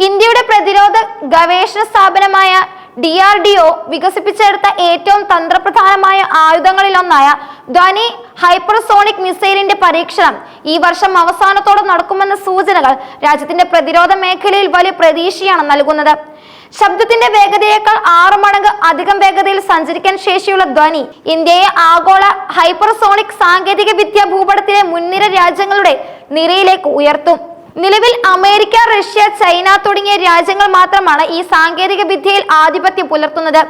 ഇന്ത്യയുടെ പ്രതിരോധ ഗവേഷണ സ്ഥാപനമായ DRDO വികസിപ്പിച്ചെടുത്ത ഏറ്റവും തന്ത്രപ്രധാനമായ ആയുധങ്ങളിലൊന്നായ ധ്വനി ഹൈപ്പർസോണിക് മിസൈലിന്റെ പരീക്ഷണം ഈ വർഷം അവസാനത്തോടെ നടക്കുമെന്ന സൂചനകൾ രാജ്യത്തിന്റെ പ്രതിരോധ മേഖലയിൽ വലിയ പ്രതീക്ഷയാണ് നൽകുന്നത്. ശബ്ദത്തിന്റെ വേഗതയേക്കാൾ 6 മടങ്ങ് അധികം വേഗതയിൽ സഞ്ചരിക്കാൻ ശേഷിയുള്ള ധ്വനി ഇന്ത്യയെ ആഗോള ഹൈപ്പർസോണിക് സാങ്കേതിക വിദ്യ ഭൂപടത്തിലെ മുൻനിര രാജ്യങ്ങളുടെ നിരയിലേക്ക് ഉയർത്തും. നിലവിൽ അമേരിക്ക, റഷ്യ, ചൈന തുടങ്ങിയ രാജ്യങ്ങൾ മാത്രമാണ് ഈ സാങ്കേതിക വിദ്യയിൽ ആധിപത്യം പുലർത്തുന്നത്.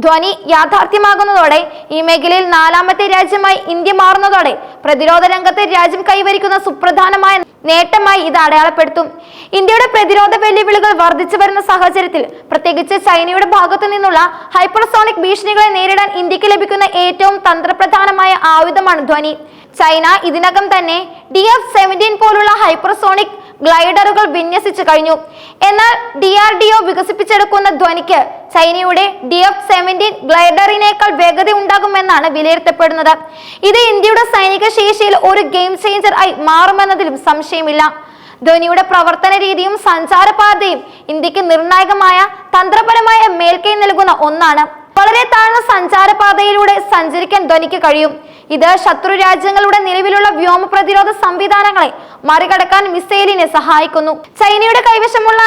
ധ്വനി യാഥാർത്ഥ്യമാകുന്നതോടെ ഈ മേഖലയിൽ 4ാമത്തെ രാജ്യമായി ഇന്ത്യ മാറുന്നതോടെ പ്രതിരോധ രംഗത്ത് രാജ്യം കൈവരിക്കുന്ന സുപ്രധാനമായ നേട്ടമായി ഇത് അടയാളപ്പെടുത്തും. ഇന്ത്യയുടെ പ്രതിരോധ വെല്ലുവിളികൾ വർദ്ധിച്ചു വരുന്ന സാഹചര്യത്തിൽ പ്രത്യേകിച്ച് ചൈനയുടെ ഭാഗത്തു നിന്നുള്ള ഹൈപ്പർസോണിക് ഭീഷണികളെ നേരിടാൻ ഇന്ത്യക്ക് ലഭിക്കുന്ന ഏറ്റവും തന്ത്രപ്രധാനമായ ആയുധമാണ് ധ്വനി. ചൈന ഇതിനകം തന്നെ DF-17 പോലുള്ള ഹൈപ്പർസോണിക് ഗ്ലൈഡറുകൾ വിന്യസിച്ചു കഴിഞ്ഞു. എന്നാൽ DRDO വികസിപ്പിച്ചെടുക്കുന്ന ധ്വനിക്ക് ചൈനയുടെ DF-17 ഗ്ലൈഡറിനേക്കാൾ വേഗത ഉണ്ടാകുമെന്നാണ് വിലയിരുത്തപ്പെടുന്നത്. ഇത് ഇന്ത്യയുടെ സൈനിക ശേഷിയിൽ ഒരു ഗെയിം ചേഞ്ചർ ആയി മാറുമെന്നതിലും സംശയമില്ല. ധ്വനിയുടെ പ്രവർത്തന രീതിയും സഞ്ചാരപാതയും ഇന്ത്യക്ക് നിർണായകമായ തന്ത്രപരമായ മേൽക്കൈ നൽകുന്ന ഒന്നാണ്. വളരെ താഴ്ന്ന സഞ്ചാരപാതയിലൂടെ സഞ്ചരിക്കാൻ ധ്വനിക്ക് കഴിയും. ഇത് ശത്രു രാജ്യങ്ങളുടെ നിലവിലുള്ള വ്യോമ പ്രതിരോധ സംവിധാനങ്ങളെ മറികടക്കാൻ മിസൈലിനെ സഹായിക്കുന്നു. ചൈനയുടെ കൈവശമുള്ള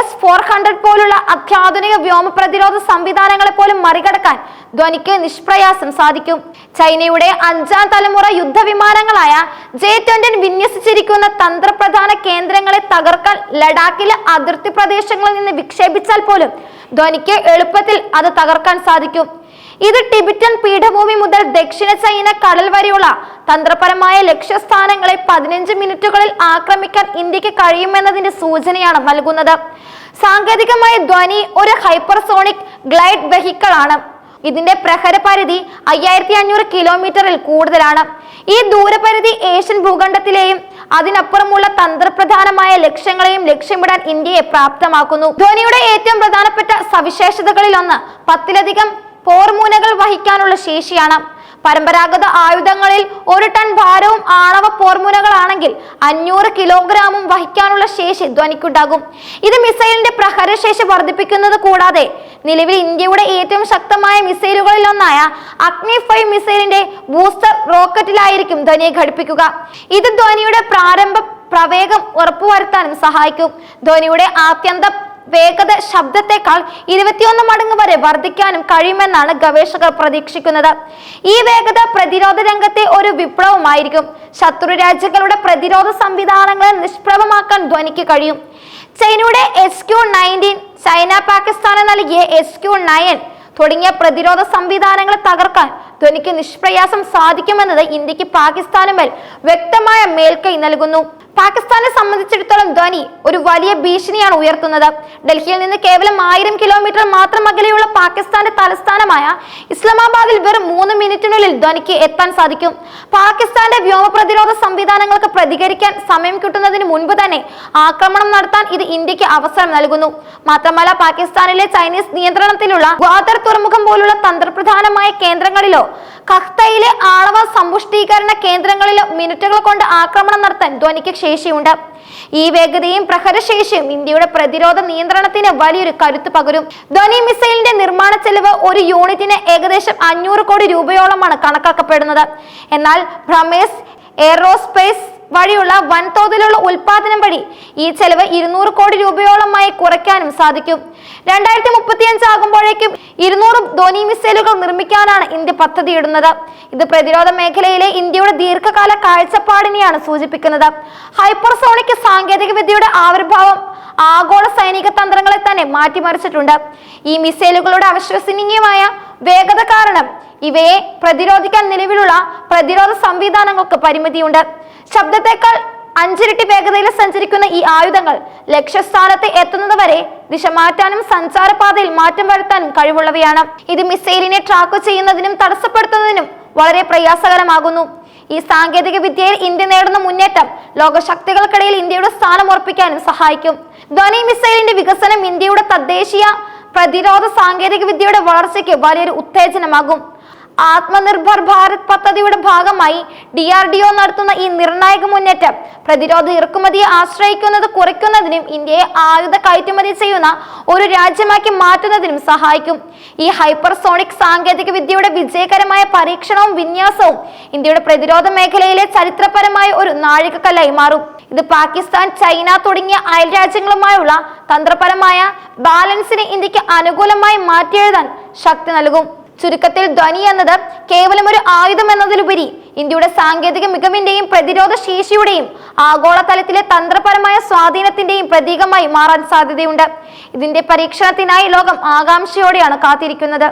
S-400 പോലുള്ള അത്യാധുനിക വ്യോമ പ്രതിരോധ സംവിധാനങ്ങളെ പോലും മറികടക്കാൻ ധ്വനിക്ക് നിഷ്പ്രയാസം സാധിക്കും. ചൈനയുടെ 5ാം തലമുറ യുദ്ധവിമാനങ്ങളായ J-20 വിന്യസിച്ചിരിക്കുന്ന തന്ത്രപ്രധാന കേന്ദ്രങ്ങളെ തകർക്കാൻ ലഡാക്കിലെ അതിർത്തി പ്രദേശങ്ങളിൽ നിന്ന് വിക്ഷേപിച്ചാൽ പോലും ധ്വനിക്ക് എളുപ്പത്തിൽ അത് തകർക്കാൻ സാധിക്കും. ഇത് ടിബറ്റൻ പീഠഭൂമി മുതൽ ദക്ഷിണ ചൈന കടൽ വരെയുള്ള തന്ത്രപരമായ ലക്ഷ്യസ്ഥാനങ്ങളെ 15 മിനിറ്റുകളിൽ ആക്രമിക്കാൻ ഇന്ത്യക്ക് കഴിയുമെന്നതിന്റെ സൂചനയാണ് നൽകുന്നത്. സാങ്കേതികമായ ധ്വനി ഒരു ഹൈപ്പർസോണിക് ഗ്ലൈഡ് വെഹിക്കിൾ ആണ്. ഇതിന്റെ പ്രഹര പരിധി 5500 കിലോമീറ്ററിൽ കൂടുതലാണ്. ഈ ദൂരപരിധി ഏഷ്യൻ ഭൂഖണ്ഡത്തിലെയും അതിനപ്പുറമുള്ള തന്ത്രപ്രധാനമായ ലക്ഷ്യങ്ങളെയും ലക്ഷ്യമിടാൻ ഇന്ത്യയെ പ്രാപ്തമാക്കുന്നു. ധ്വനിയുടെ ഏറ്റവും പ്രധാനപ്പെട്ട സവിശേഷതകളിൽ ഒന്ന് 10ലധികം പോർമുനകൾ വഹിക്കാനുള്ള ശേഷിയാണ്. പരമ്പരാഗത ആയുധങ്ങളിൽ 1 ടൺ ഭാരവും ആണവ പോർമുനകളാണെങ്കിൽ 500 കിലോഗ്രാമും വഹിക്കാനുള്ള ശേഷി ധ്വനിക്കുണ്ടാകും. ഇത് മിസൈലിന്റെ പ്രഹരശേഷി വർദ്ധിപ്പിക്കുന്നത് കൂടാതെ നിലവിൽ ഇന്ത്യയുടെ ഏറ്റവും ശക്തമായ മിസൈലുകളിലൊന്നായ അഗ്നി 5 മിസൈലിന്റെ ബൂസ്റ്റർ റോക്കറ്റിലായിരിക്കും ധ്വനിയെ ഘടിപ്പിക്കുക. ഇത് ധ്വനിയുടെ പ്രാരംഭ പ്രവേഗം ഉറപ്പുവരുത്താനും സഹായിക്കും. ധ്വനിയുടെ ആത്യന്ത വേഗത ശബ്ദത്തെക്കാൾ 21 മടങ്ങ് വരെ വർദ്ധിക്കാനും കഴിയുമെന്നാണ് ഗവേഷകർ പ്രതീക്ഷിക്കുന്നത്. ഈ വേഗത പ്രതിരോധ രംഗത്തെ ഒരു വിപ്ലവമായിരിക്കും. ശത്രു രാജ്യങ്ങളുടെ പ്രതിരോധ സംവിധാനങ്ങളെ നിഷ്പ്രഭമാക്കാൻ ധ്വനിക്ക് കഴിയും. ചൈനയുടെ SQ-19, ചൈന പാകിസ്ഥാന് നൽകിയ SQ-9 തുടങ്ങിയ പ്രതിരോധ സംവിധാനങ്ങളെ തകർക്കാൻ ധ്വനിക്ക് നിഷ്പ്രയാസം സാധിക്കുമെന്നത് ഇന്ത്യക്ക് പാകിസ്ഥാനുമേൽ വ്യക്തമായ മേൽക്കൈ നൽകുന്നു. പാകിസ്ഥാനെ സംബന്ധിച്ചിടത്തോളം ധ്വനി ഒരു വലിയ ഭീഷണിയാണ് ഉയർത്തുന്നത്. ഡൽഹിയിൽ നിന്ന് കേവലം 1000 കിലോമീറ്റർ മാത്രം അകലെയുള്ള പാകിസ്ഥാന്റെ തലസ്ഥാനമായ ഇസ്ലാമാബാദിൽ വെറും 3 മിനിറ്റിനുള്ളിൽ ധ്വനിക്ക് എത്താൻ സാധിക്കും. പാകിസ്ഥാന്റെ വ്യോമ പ്രതിരോധ സംവിധാനങ്ങൾക്ക് പ്രതികരിക്കാൻ സമയം കിട്ടുന്നതിന് മുൻപ് തന്നെ ആക്രമണം നടത്താൻ ഇത് ഇന്ത്യക്ക് അവസരം നൽകുന്നു. മാത്രമല്ല, പാകിസ്ഥാനിലെ ചൈനീസ് നിയന്ത്രണത്തിലുള്ള ഗ്വാദർ തുറമുഖം പോലുള്ള തന്ത്രപ്രധാനമായ കേന്ദ്രങ്ങളിലോ ഖഹ്തയിലെ ആണവ സമ്പുഷ്ടീകരണ കേന്ദ്രങ്ങളിലോ മിനിറ്റുകൾ കൊണ്ട് ആക്രമണം നടത്താൻ ധ്വനിക്ക് ശേഷിയുണ്ട്. ഈ വേഗതയും പ്രഹരശേഷിയും ഇന്ത്യയുടെ പ്രതിരോധ നിയന്ത്രണത്തിന് വലിയൊരു കരുത്ത് പകരും. ധ്വനി മിസൈലിന്റെ നിർമ്മാണ ചെലവ് ഒരു യൂണിറ്റിന് ഏകദേശം 500 കോടി രൂപയോളമാണ് കണക്കാക്കപ്പെടുന്നത്. എന്നാൽ ബ്രഹ്മേസ് എയ്റോസ്പേസ് വഴിയുള്ള വൻതോതിലുള്ള ഉൽപാദനം വഴി ഈ ചെലവ് 200 കോടി രൂപയോളമായി കുറയ്ക്കാനും സാധിക്കും. 2035 ആകുമ്പോഴേക്കും 200 ധ്വനി മിസൈലുകൾ നിർമ്മിക്കാനാണ് ഇന്ത്യ പദ്ധതിയിടുന്നത്. ഇത് പ്രതിരോധ മേഖലയിലെ ഇന്ത്യയുടെ ദീർഘകാല കാഴ്ചപ്പാടിനെയാണ് സൂചിപ്പിക്കുന്നത്. ഹൈപ്പർസോണിക് സാങ്കേതിക വിദ്യയുടെ ആവിർഭാവം ആഗോള സൈനിക തന്ത്രങ്ങളെ തന്നെ മാറ്റിമറിച്ചിട്ടുണ്ട്. ഈ മിസൈലുകളുടെ അവിശ്വസനീയമായ വേഗത കാരണം ഇവയെ പ്രതിരോധിക്കാൻ നിലവിലുള്ള പ്രതിരോധ സംവിധാനങ്ങൾക്ക് പരിമിതിയുണ്ട്. ശബ്ദത്തെക്കാൾ 5 ഇരട്ടി വേഗതയിൽ സഞ്ചരിക്കുന്ന ഈ ആയുധങ്ങൾ ലക്ഷ്യസ്ഥാനത്ത് എത്തുന്നത് വരെ ദിശ മാറ്റാനും സഞ്ചാരപാതയിൽ മാറ്റം വരുത്താനും കഴിവുള്ളവയാണ്. ഇത് മിസൈലിനെ ട്രാക്ക് ചെയ്യുന്നതിനും തടസ്സപ്പെടുത്തുന്നതിനും വളരെ പ്രയാസകരമാകുന്നു. ഈ സാങ്കേതിക വിദ്യയിൽ ഇന്ത്യ നേടുന്ന മുന്നേറ്റം ലോകശക്തികൾക്കിടയിൽ ഇന്ത്യയുടെ സ്ഥാനം ഉറപ്പിക്കാനും സഹായിക്കും. ധ്വനി മിസൈലിന്റെ വികസനം ഇന്ത്യയുടെ തദ്ദേശീയ പ്രതിരോധ സാങ്കേതിക വിദ്യയുടെ വളർച്ചയ്ക്ക് വലിയൊരു ഉത്തേജനമാകും. ആത്മനിർഭർ ഭാരത് പദ്ധതിയുടെ ഭാഗമായി DRDO നടത്തുന്ന ഈ നിർണായക മുന്നേറ്റം പ്രതിരോധ ഇറക്കുമതിയെ ആശ്രയിക്കുന്നത് കുറയ്ക്കുന്നതിനും ഇന്ത്യയെ ആയുധ കയറ്റുമതി ചെയ്യുന്ന ഒരു രാജ്യമാക്കി മാറ്റുന്നതിനും സഹായിക്കും. ഈ ഹൈപ്പർസോണിക് സാങ്കേതിക വിദ്യയുടെ വിജയകരമായ പരീക്ഷണവും വിന്യാസവും ഇന്ത്യയുടെ പ്രതിരോധ മേഖലയിലെ ചരിത്രപരമായ ഒരു നാഴികക്കല്ലായി മാറും. ഇത് പാകിസ്ഥാൻ, ചൈന തുടങ്ങിയ അയൽ രാജ്യങ്ങളുമായുള്ള തന്ത്രപരമായ ബാലൻസിനെ ഇന്ത്യക്ക് അനുകൂലമായി മാറ്റിയെഴുതാൻ ശക്തി നൽകും. ചുരുക്കത്തിൽ ധ്വനി എന്നത് കേവലം ഒരു ആയുധം എന്നതിലുപരി ഇന്ത്യയുടെ സാങ്കേതിക മികവിന്റെയും പ്രതിരോധ ശേഷിയുടെയും ആഗോളതലത്തിലെ തന്ത്രപരമായ സ്വാധീനത്തിന്റെയും പ്രതീകമായി മാറാൻ സാധ്യതയുണ്ട്. ഇതിന്റെ പരീക്ഷണത്തിനായി ലോകം ആകാംക്ഷയോടെയാണ് കാത്തിരിക്കുന്നത്.